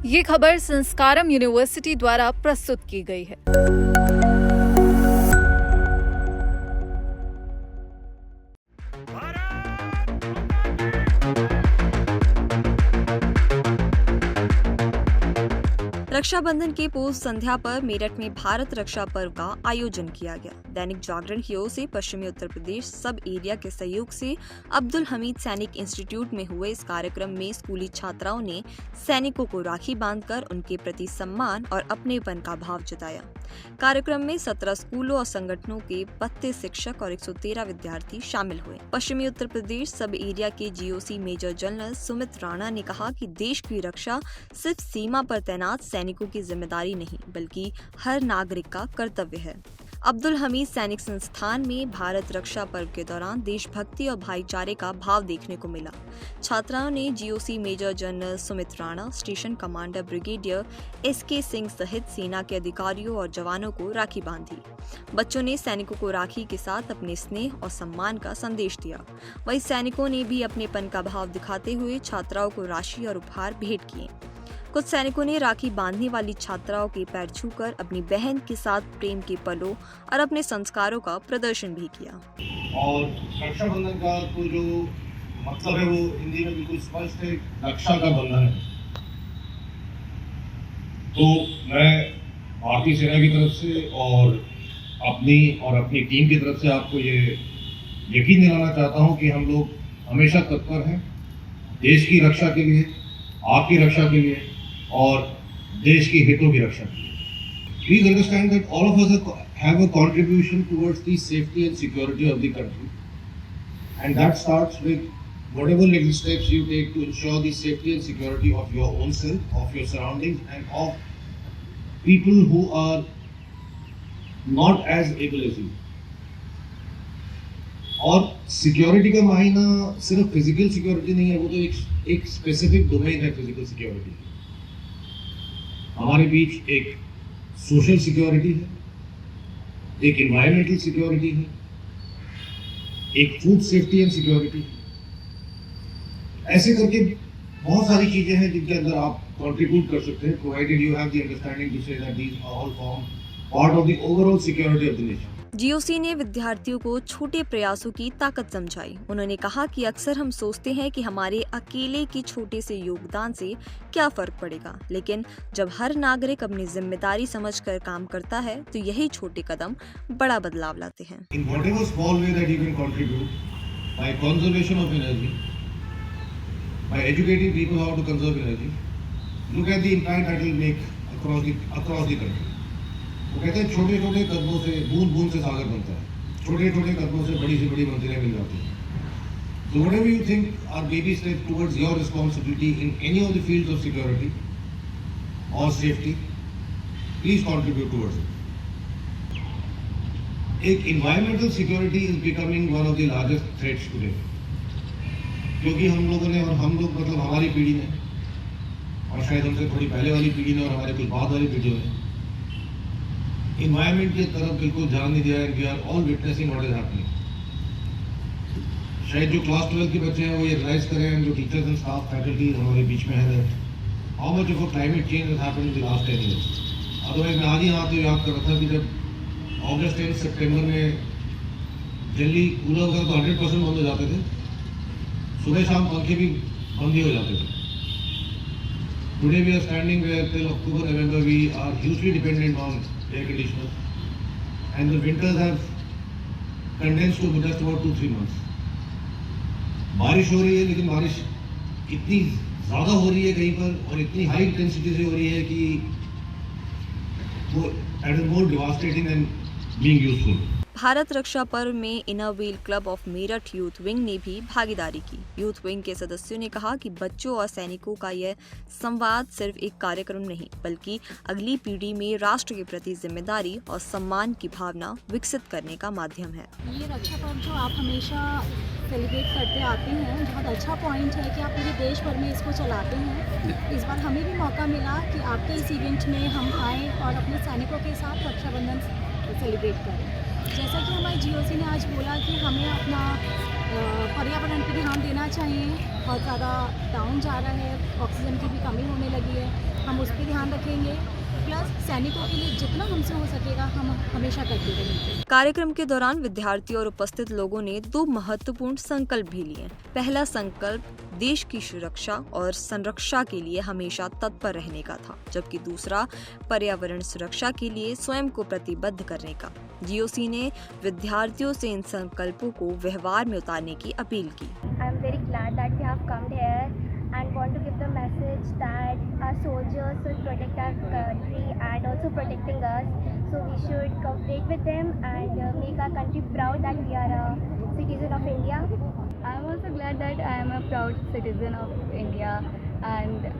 ये खबर संस्कारम यूनिवर्सिटी द्वारा प्रस्तुत की गई है। रक्षाबंधन के पूर्व संध्या पर मेरठ में भारत रक्षा पर्व का आयोजन किया गया। दैनिक जागरण की ओर से पश्चिमी उत्तर प्रदेश सब एरिया के सहयोग से अब्दुल हमीद सैनिक इंस्टीट्यूट में हुए इस कार्यक्रम में स्कूली छात्राओं ने सैनिकों को राखी बांधकर उनके प्रति सम्मान और अपनेपन का भाव जताया। कार्यक्रम में 17 स्कूलों और संगठनों के 32 शिक्षक और 113 विद्यार्थी शामिल हुए। पश्चिमी उत्तर प्रदेश सब एरिया के GOC major general Sumit Rana ने कहा कि देश की रक्षा सिर्फ सीमा पर तैनात सैनिकों की जिम्मेदारी नहीं बल्कि हर नागरिक का कर्तव्य है। अब्दुल हमीद सैनिक संस्थान में भारत रक्षा पर्व के दौरान देशभक्ति और भाईचारे का भाव देखने को मिला। छात्राओं ने GOC major general Sumit Rana, station commander brigadier SK Singh सहित सेना के अधिकारियों और जवानों को राखी बांधी। बच्चों ने सैनिकों को राखी के साथ अपने स्नेह और सम्मान का संदेश दिया। वहीं सैनिकों ने भी अपनेपन का भाव दिखाते हुए छात्राओं को राशि और उपहार भेंट किए। कुछ सैनिकों ने राखी बांधने वाली छात्राओं के पैर छूकर अपनी बहन के साथ प्रेम के पलों और अपने संस्कारों का प्रदर्शन भी किया। और रक्षाबंधन का तो जो मतलब है वो हिंदी में बिल्कुल स्पष्ट है, रक्षा का बंधन है। तो मैं भारतीय सेना की तरफ से और अपनी टीम की तरफ से आपको ये यकीन दिलाना चाहता हूँ कि हम लोग हमेशा तत्पर हैं देश की रक्षा के लिए, आपकी रक्षा के लिए और देश की हितों की रक्षा के लिए। Please understand that all of us have a contribution towards the safety and security of the country, and that starts with whatever little steps you take to ensure the safety and security of your own self, of your surroundings, and of people who are not as able as you. और security का मायना सिर्फ physical security नहीं है, वो तो एक specific domain है फिजिकल सिक्योरिटी। हमारे बीच एक सोशल सिक्योरिटी है, एक एनवायरमेंटल सिक्योरिटी है, एक फूड सेफ्टी एंड सिक्योरिटी है। ऐसे करके बहुत सारी चीजें हैं जिनके अंदर आप कंट्रीब्यूट कर सकते हैं, provided you have the understanding to say that these are all form part of the overall security of the nation. GOC ने विद्यार्थियों को छोटे प्रयासों की ताकत समझाई। उन्होंने कहा कि अक्सर हम सोचते हैं कि हमारे अकेले के छोटे से योगदान से क्या फर्क पड़ेगा, लेकिन जब हर नागरिक अपनी जिम्मेदारी समझकर काम करता है तो यही छोटे कदम बड़ा बदलाव लाते हैं। In whatever small way that you can contribute, by conservation of energy, by educating people how to conserve energy, look at the impact that will make across the country. वो कहते हैं छोटे छोटे कदमों से बूंद बूंद से सागर बनता है, छोटे छोटे कदमों से बड़ी मंजिलें मिल जाती हैं। So whatever you think are baby steps towards your responsibility in any of the fields of security or safety, please contribute towards it. एक environmental security is becoming one of the largest threats today, क्योंकि हम लोगों ने और हम लोग मतलब हमारी पीढ़ी ने और शायद हमसे थोड़ी पहले वाली पीढ़ी ने और हमारे कुछ बाद वाली पीढ़ी ने इन्वायरमेंट की तरफ बिल्कुल ध्यान नहीं दिया है। We are all witnessing what is happening. शायद जो क्लास 12 के बच्चे हैं वो ये रियलाइज करें, जो टीचर्स एंड स्टाफ फैकल्टी हमारे बीच में है, how much of climate change has happened in the last 10 years। Otherwise मैं आज ही यहाँ पे याद कर रहा था कि जब अगस्त एंड सितंबर में दिल्ली कूलर वगैरह तो 100% बंद हो जाते थे, सुबह शाम पंखे भी बंद ही हो जाते थे। Today we are standing where till October November we are hugely dependent on air conditioner, and the winters have condensed to just about 2-3 months. बारिश हो रही है लेकिन बारिश इतनी ज़्यादा हो रही है कहीं पर और इतनी हाई इंटेंसिटी से हो रही है कि वो that is more devastating than being useful. Bharat रक्षा पर्व में inner wheel club of Meerut youth wing ने भी भागीदारी की। यूथ विंग के सदस्यों ने कहा कि बच्चों और सैनिकों का यह संवाद सिर्फ एक कार्यक्रम नहीं बल्कि अगली पीढ़ी में राष्ट्र के प्रति जिम्मेदारी और सम्मान की भावना विकसित करने का माध्यम है। ये रक्षा पर्व जो आप हमेशा सेलिब्रेट करते आते हैं, बहुत अच्छा पॉइंट है कि आप पूरे देश भर में इसको चलाते हैं। इस बार हमें भी मौका मिला कि आपके इस इवेंट में हम आए और अपने सैनिकों के साथ रक्षाबंधन सेलिब्रेट करें। जैसा कि हमारे जीओसी ने आज बोला कि हमें अपना पर्यावरण पर ध्यान देना चाहिए बहुत ज़्यादा डाउन जा रहा है, ऑक्सीजन की भी कमी होने लगी है। हम उस पर ध्यान रखेंगे, प्लस सैनिकों के लिए जितना हमसे हो सकेगा हम हमेशा करते रहेंगे। कार्यक्रम के दौरान विद्यार्थियों और उपस्थित लोगों ने 2 महत्वपूर्ण संकल्प भी लिए। पहला संकल्प देश की सुरक्षा और संरक्षा के लिए हमेशा तत्पर रहने का था, जबकि दूसरा पर्यावरण सुरक्षा के लिए स्वयं को प्रतिबद्ध करने का। जीओसी ने विद्यार्थियों से इन संकल्पों को व्यवहार में उतारने की अपील की। I am very glad that we have come here and want to give the message that our soldiers should protect our country and also protecting us. So we should cooperate with them and make our country proud that we are a citizen of India. I am also glad that I am a proud citizen of India and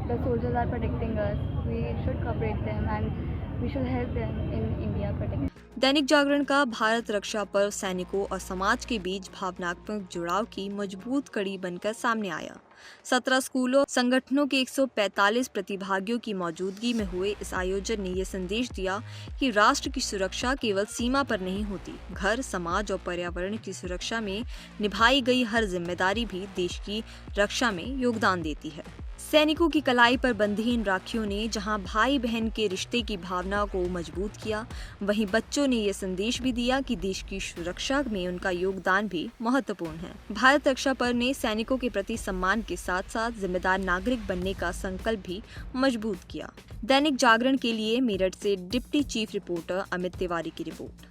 the soldiers are protecting us. We should cooperate them and we should help them in India protecting. Dainik Jagran का भारत रक्षा पर्व सैनिकों और समाज के बीच भावनात्मक जुड़ाव की मजबूत कड़ी बनकर सामने आया। 17 स्कूलों संगठनों के 145 प्रतिभागियों की मौजूदगी में हुए इस आयोजन ने ये संदेश दिया कि राष्ट्र की सुरक्षा केवल सीमा पर नहीं होती, घर, समाज और पर्यावरण की सुरक्षा में निभाई गई हर जिम्मेदारी भी देश की रक्षा में योगदान देती है। सैनिकों की कलाई पर बंधी इन राखियों ने जहां भाई बहन के रिश्ते की भावना को मजबूत किया, वहीं बच्चों ने ये संदेश भी दिया कि देश की सुरक्षा में उनका योगदान भी महत्वपूर्ण है। भारत रक्षा पर्व ने सैनिकों के प्रति सम्मान के साथ साथ जिम्मेदार नागरिक बनने का संकल्प भी मजबूत किया। दैनिक जागरण के लिए मेरठ से deputy chief reporter Amit Tiwari की रिपोर्ट।